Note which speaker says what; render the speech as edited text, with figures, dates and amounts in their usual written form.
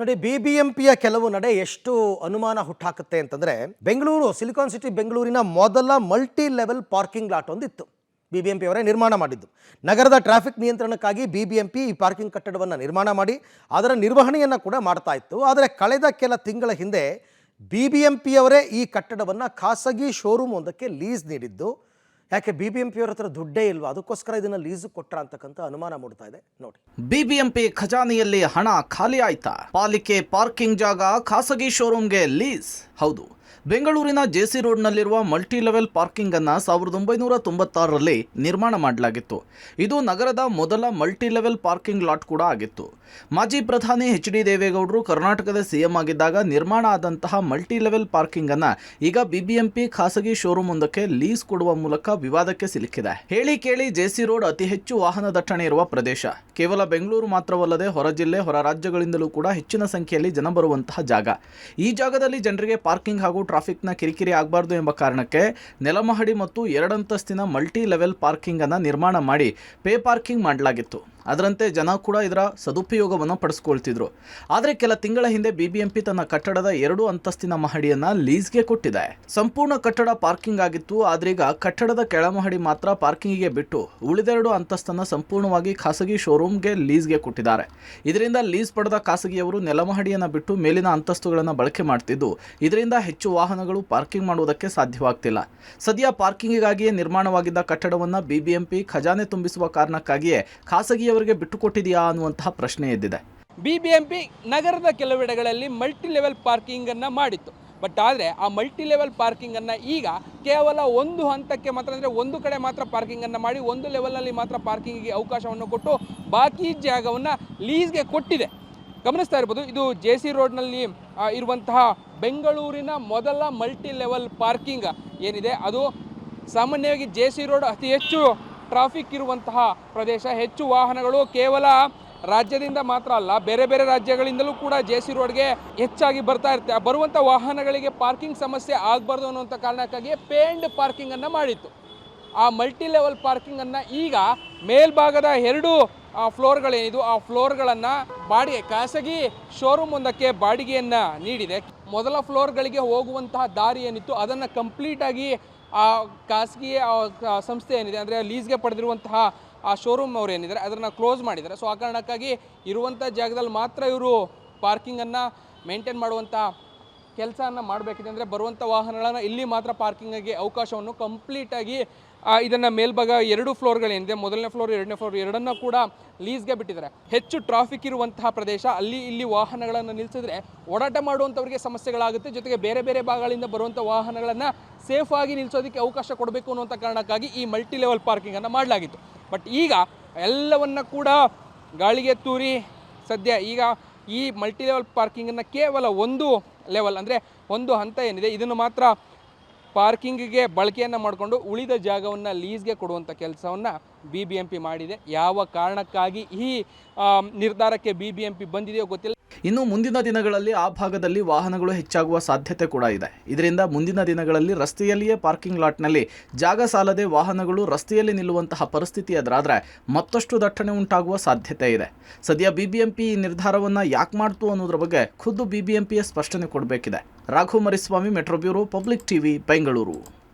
Speaker 1: ನೋಡಿ ಬಿಬಿಎಂಪಿಯ ಕೆಲವು ನಡೆ ಎಷ್ಟು ಅನುಮಾನ ಹುಟ್ಟಾಕುತ್ತೆ ಅಂತಂದ್ರೆ ಬೆಂಗಳೂರು ಸಿಲಿಕಾನ್ ಸಿಟಿ ಬೆಂಗಳೂರಿನ ಮೊದಲ ಮಲ್ಟಿ ಲೆವೆಲ್ ಪಾರ್ಕಿಂಗ್ ಲಾಟ್ ಒಂದಿತ್ತು. ಬಿಬಿಎಂಪಿ ಅವರೇ ನಿರ್ಮಾಣ ಮಾಡಿದ್ದು. ನಗರದ ಟ್ರಾಫಿಕ್ ನಿಯಂತ್ರಣಕ್ಕಾಗಿ ಬಿಬಿಎಂಪಿ ಈ ಪಾರ್ಕಿಂಗ್ ಕಟ್ಟಡವನ್ನು ನಿರ್ಮಾಣ ಮಾಡಿ ಅದರ ನಿರ್ವಹಣೆಯನ್ನು ಕೂಡ ಮಾಡ್ತಾ ಇತ್ತು. ಆದರೆ ಕಳೆದ ಕೆಲ ತಿಂಗಳ ಹಿಂದೆ ಬಿಬಿಎಂಪಿ ಅವರೇ ಈ ಕಟ್ಟಡವನ್ನು ಖಾಸಗಿ ಶೋರೂಮ್ ಒಂದಕ್ಕೆ ಲೀಸ್ ನೀಡಿದ್ದು. ಯಾಕೆ ಬಿಬಿಎಂಪಿ ಅವರ ಹತ್ರ ದುಡ್ಡೇ ಇಲ್ವಾ, ಅದಕ್ಕೋಸ್ಕರ ಇದನ್ನು ಲೀಸ್ ಕೊಟ್ರ ಅಂತಕ್ಕಂಥ ಅನುಮಾನ ಮೂಡ್ತಾ ಇದೆ. ನೋಡಿ,
Speaker 2: ಬಿಬಿಎಂಪಿ ಖಜಾನೆಯಲ್ಲಿ ಹಣ ಖಾಲಿ ಆಯ್ತಾ? ಪಾಲಿಕೆ ಪಾರ್ಕಿಂಗ್ ಜಾಗ ಖಾಸಗಿ ಶೋರೂಮ್ಗೆ ಲೀಸ್. ಹೌದು, ಬೆಂಗಳೂರಿನ ಜೆಸಿ ರೋಡ್ನಲ್ಲಿರುವ ಮಲ್ಟಿ ಲೆವೆಲ್ ಪಾರ್ಕಿಂಗ್ ಅನ್ನು 1996ರಲ್ಲಿ ನಿರ್ಮಾಣ ಮಾಡಲಾಗಿತ್ತು. ಇದು ನಗರದ ಮೊದಲ ಮಲ್ಟಿ ಲೆವೆಲ್ ಪಾರ್ಕಿಂಗ್ ಲಾಟ್ ಕೂಡ ಆಗಿತ್ತು. ಮಾಜಿ ಪ್ರಧಾನಿ ಎಚ್.ಡಿ. ದೇವೇಗೌಡರು ಕರ್ನಾಟಕದ ಸಿಎಂ ಆಗಿದ್ದಾಗ ನಿರ್ಮಾಣ ಆದಂತಹ ಮಲ್ಟಿ ಲೆವೆಲ್ ಪಾರ್ಕಿಂಗ್ ಅನ್ನು ಈಗ ಬಿಬಿಎಂಪಿ ಖಾಸಗಿ ಶೋರೂಮ್ ಒಂದಕ್ಕೆ ಲೀಸ್ ಕೊಡುವ ಮೂಲಕ ವಿವಾದಕ್ಕೆ ಸಿಲುಕಿದೆ. ಹೇಳಿ ಕೇಳಿ ಜೆಸಿ ರೋಡ್ ಅತಿ ಹೆಚ್ಚು ವಾಹನ ದಟ್ಟಣೆ ಇರುವ ಪ್ರದೇಶ. ಕೇವಲ ಬೆಂಗಳೂರು ಮಾತ್ರವಲ್ಲದೆ ಹೊರ ಜಿಲ್ಲೆ ಹೊರ ರಾಜ್ಯಗಳಿಂದಲೂ ಕೂಡ ಹೆಚ್ಚಿನ ಸಂಖ್ಯೆಯಲ್ಲಿ ಜನ ಬರುವಂತಹ ಜಾಗ. ಈ ಜಾಗದಲ್ಲಿ ಜನರಿಗೆ ಪಾರ್ಕಿಂಗ್ ಹಾಗೂ ಟ್ರಾಫಿಕ್ನ ಕಿರಿಕಿರಿ ಆಗಬಾರ್ದು ಎಂಬ ಕಾರಣಕ್ಕೆ ನೆಲಮಹಡಿ ಮತ್ತು 2 ಅಂತಸ್ತಿನ ಮಲ್ಟಿ ಲೆವೆಲ್ ಪಾರ್ಕಿಂಗ್ ಅನ್ನು ನಿರ್ಮಾಣ ಮಾಡಿ ಪೇ ಪಾರ್ಕಿಂಗ್ ಮಾಡಲಾಗಿತ್ತು. ಅದರಂತೆ ಜನ ಕೂಡ ಇದರ ಸದುಪಯೋಗವನ್ನು ಪಡಿಸ್ಕೊಳ್ತಿದ್ರು. ಆದರೆ ಕೆಲ ತಿಂಗಳ ಹಿಂದೆ ಬಿಬಿಎಂಪಿ ತನ್ನ ಕಟ್ಟಡದ 2 ಅಂತಸ್ತಿನ ಮಹಡಿಯನ್ನು ಲೀಸ್ಗೆ ಕೊಟ್ಟಿದೆ. ಸಂಪೂರ್ಣ ಕಟ್ಟಡ ಪಾರ್ಕಿಂಗ್ ಆಗಿತ್ತು. ಆದ್ರೀಗ ಕಟ್ಟಡದ ಕೆಳಮಹಡಿ ಮಾತ್ರ ಪಾರ್ಕಿಂಗಿಗೆ ಬಿಟ್ಟು ಉಳಿದೆರಡು ಅಂತಸ್ತನ್ನು ಸಂಪೂರ್ಣವಾಗಿ ಖಾಸಗಿ ಶೋರೂಮ್ಗೆ ಲೀಸ್ಗೆ ಕೊಟ್ಟಿದ್ದಾರೆ. ಇದರಿಂದ ಲೀಸ್ ಪಡೆದ ಖಾಸಗಿಯವರು ನೆಲಮಹಡಿಯನ್ನು ಬಿಟ್ಟು ಮೇಲಿನ ಅಂತಸ್ತುಗಳನ್ನು ಬಳಕೆ ಮಾಡ್ತಿದ್ದು, ಇದರಿಂದ ಹೆಚ್ಚು ವಾಹನಗಳು ಪಾರ್ಕಿಂಗ್ ಮಾಡುವುದಕ್ಕೆ ಸಾಧ್ಯವಾಗ್ತಿಲ್ಲ. ಸದ್ಯ ಪಾರ್ಕಿಂಗಿಗಾಗಿಯೇ ನಿರ್ಮಾಣವಾಗಿದ್ದ ಕಟ್ಟಡವನ್ನು ಬಿಬಿಎಂಪಿ ಖಜಾನೆ ತುಂಬಿಸುವ ಕಾರಣಕ್ಕಾಗಿಯೇ ಖಾಸಗಿಯವರಿಗೆ ಬಿಟ್ಟುಕೊಟ್ಟಿದೆಯಾ ಅನ್ನುವಂತಹ ಪ್ರಶ್ನೆ ಎದ್ದಿದೆ.
Speaker 3: ಬಿಬಿಎಂಪಿ ನಗರದ ಕೆಲವೆಡೆಗಳಲ್ಲಿ ಮಲ್ಟಿ ಲೆವೆಲ್ ಪಾರ್ಕಿಂಗ್ ಅನ್ನು ಮಾಡಿತ್ತು. ಬಟ್ ಆದರೆ ಆ ಮಲ್ಟಿ ಲೆವೆಲ್ ಪಾರ್ಕಿಂಗ್ ಅನ್ನು ಈಗ ಕೇವಲ ಒಂದು ಹಂತಕ್ಕೆ ಮಾತ್ರ, ಅಂದರೆ ಒಂದು ಕಡೆ ಮಾತ್ರ ಪಾರ್ಕಿಂಗ್ ಅನ್ನು ಮಾಡಿ ಒಂದು ಲೆವೆಲ್ನಲ್ಲಿ ಮಾತ್ರ ಪಾರ್ಕಿಂಗಿಗೆ ಅವಕಾಶವನ್ನು ಕೊಟ್ಟು ಬಾಕಿ ಜಾಗವನ್ನು ಲೀಸ್ಗೆ ಕೊಟ್ಟಿದೆ. ಗಮನಿಸ್ತಾ ಇರ್ಬೋದು, ಇದು ಜೆಸಿ ರೋಡ್ನಲ್ಲಿ ಇರುವಂತಹ ಬೆಂಗಳೂರಿನ ಮೊದಲ ಮಲ್ಟಿ ಲೆವೆಲ್ ಪಾರ್ಕಿಂಗ್ ಏನಿದೆ, ಅದು ಸಾಮಾನ್ಯವಾಗಿ ಜೆಸಿ ರೋಡ್ ಅತಿ ಹೆಚ್ಚು ಟ್ರಾಫಿಕ್ ಇರುವಂತಹ ಪ್ರದೇಶ. ಹೆಚ್ಚು ವಾಹನಗಳು ಕೇವಲ ರಾಜ್ಯದಿಂದ ಮಾತ್ರ ಅಲ್ಲ, ಬೇರೆ ಬೇರೆ ರಾಜ್ಯಗಳಿಂದಲೂ ಕೂಡ ಜೆಸಿ ರೋಡ್ಗೆ ಹೆಚ್ಚಾಗಿ ಬರ್ತಾ ಇರುತ್ತೆ. ಬರುವಂಥ ವಾಹನಗಳಿಗೆ ಪಾರ್ಕಿಂಗ್ ಸಮಸ್ಯೆ ಆಗಬಾರ್ದು ಅನ್ನುವಂಥ ಕಾರಣಕ್ಕಾಗಿ ಪೇಂಡ್ ಪಾರ್ಕಿಂಗನ್ನು ಮಾಡಿತ್ತು. ಆ ಮಲ್ಟಿ ಲೆವೆಲ್ ಪಾರ್ಕಿಂಗನ್ನು ಈಗ ಮೇಲ್ಭಾಗದ 2 ಫ್ಲೋರ್ಗಳೇನಿದು ಆ ಫ್ಲೋರ್ಗಳನ್ನು ಬಾಡಿಗೆ ಖಾಸಗಿ ಶೋರೂಮ್ ಒಂದಕ್ಕೆ ಬಾಡಿಗೆಯನ್ನು ನೀಡಿದೆ. ಮೊದಲ ಫ್ಲೋರ್ಗಳಿಗೆ ಹೋಗುವಂತಹ ದಾರಿ ಏನಿತ್ತು ಅದನ್ನು ಕಂಪ್ಲೀಟಾಗಿ ಆ ಖಾಸಗಿ ಸಂಸ್ಥೆ ಏನಿದೆ, ಅಂದರೆ ಲೀಸ್ಗೆ ಪಡೆದಿರುವಂತಹ ಆ ಶೋರೂಮ್ ಅವರು ಏನಿದ್ದಾರೆ ಅದನ್ನು ಕ್ಲೋಸ್ ಮಾಡಿದ್ದಾರೆ. ಸೊ ಆ ಕಾರಣಕ್ಕಾಗಿ ಇರುವಂಥ ಜಾಗದಲ್ಲಿ ಮಾತ್ರ ಇವರು ಪಾರ್ಕಿಂಗನ್ನು ಮೇಂಟೈನ್ ಮಾಡುವಂಥ ಕೆಲಸವನ್ನು ಮಾಡಬೇಕಿದೆ. ಅಂದರೆ ಬರುವಂಥ ವಾಹನಗಳನ್ನು ಇಲ್ಲಿ ಮಾತ್ರ ಪಾರ್ಕಿಂಗಿಗೆ ಅವಕಾಶವನ್ನು ಕಂಪ್ಲೀಟಾಗಿ ಇದನ್ನು ಮೇಲ್ಭಾಗ 2 ಫ್ಲೋರ್ಗಳೇನಿದೆ, ಮೊದಲನೇ ಫ್ಲೋರ್ 2ನೇ ಫ್ಲೋರ್ ಎರಡನ್ನೂ ಕೂಡ ಲೀಸ್ಗೆ ಬಿಟ್ಟಿದ್ದಾರೆ. ಹೆಚ್ಚು ಟ್ರಾಫಿಕ್ ಇರುವಂತಹ ಪ್ರದೇಶ, ಅಲ್ಲಿ ಇಲ್ಲಿ ವಾಹನಗಳನ್ನು ನಿಲ್ಲಿಸಿದ್ರೆ ಓಡಾಟ ಮಾಡುವಂಥವ್ರಿಗೆ ಸಮಸ್ಯೆಗಳಾಗುತ್ತೆ. ಜೊತೆಗೆ ಬೇರೆ ಬೇರೆ ಭಾಗಗಳಿಂದ ಬರುವಂಥ ವಾಹನಗಳನ್ನು ಸೇಫಾಗಿ ನಿಲ್ಲಿಸೋದಕ್ಕೆ ಅವಕಾಶ ಕೊಡಬೇಕು ಅನ್ನುವಂಥ ಕಾರಣಕ್ಕಾಗಿ ಈ ಮಲ್ಟಿ ಲೆವೆಲ್ ಪಾರ್ಕಿಂಗನ್ನು ಮಾಡಲಾಗಿತ್ತು. ಬಟ್ ಈಗ ಎಲ್ಲವನ್ನು ಕೂಡ ಗಾಳಿಗೆ ತೂರಿ ಸದ್ಯ ಈಗ ಈ ಮಲ್ಟಿ ಲೆವೆಲ್ ಪಾರ್ಕಿಂಗನ್ನು ಕೇವಲ ಒಂದು ಲೆವೆಲ್, ಅಂದರೆ ಒಂದು ಹಂತ ಏನಿದೆ ಇದನ್ನು ಮಾತ್ರ ಪಾರ್ಕಿಂಗಿಗೆ ಬಳಕೆಯನ್ನು ಮಾಡಿಕೊಂಡು ಉಳಿದ ಜಾಗವನ್ನು ಲೀಸ್ಗೆ ಕೊಡುವಂಥ ಕೆಲಸವನ್ನು ಬಿಬಿಎಂಪಿ ಮಾಡಿದೆ. ಯಾವ ಕಾರಣಕ್ಕಾಗಿ ಈ ನಿರ್ಧಾರಕ್ಕೆ ಬಿಬಿಎಂಪಿ ಬಂದಿದೆಯೋ ಗೊತ್ತಿಲ್ಲ.
Speaker 2: ಇನ್ನು ಮುಂದಿನ ದಿನಗಳಲ್ಲಿ ಆ ಭಾಗದಲ್ಲಿ ವಾಹನಗಳು ಹೆಚ್ಚಾಗುವ ಸಾಧ್ಯತೆ ಕೂಡ ಇದೆ. ಇದರಿಂದ ಮುಂದಿನ ದಿನಗಳಲ್ಲಿ ರಸ್ತೆಯಲ್ಲಿಯೇ ಪಾರ್ಕಿಂಗ್ ಲಾಟ್ನಲ್ಲಿ ಜಾಗ ಸಾಲದೆ ವಾಹನಗಳು ರಸ್ತೆಯಲ್ಲಿ ನಿಲ್ಲುವಂತಹ ಪರಿಸ್ಥಿತಿ ಎದುರಾದರೆ ಮತ್ತಷ್ಟು ದಟ್ಟಣೆ ಉಂಟಾಗುವ ಸಾಧ್ಯತೆ ಇದೆ. ಸದ್ಯ ಬಿಬಿಎಂಪಿ ಈ ನಿರ್ಧಾರವನ್ನು ಯಾಕೆ ಮಾಡ್ತು ಅನ್ನೋದ್ರ ಬಗ್ಗೆ ಖುದ್ದು ಬಿಬಿಎಂಪಿಯೇ ಸ್ಪಷ್ಟನೆ ಕೊಡಬೇಕಿದೆ. Raghu Mariswamy, metro bureau, public TV, Bengaluru.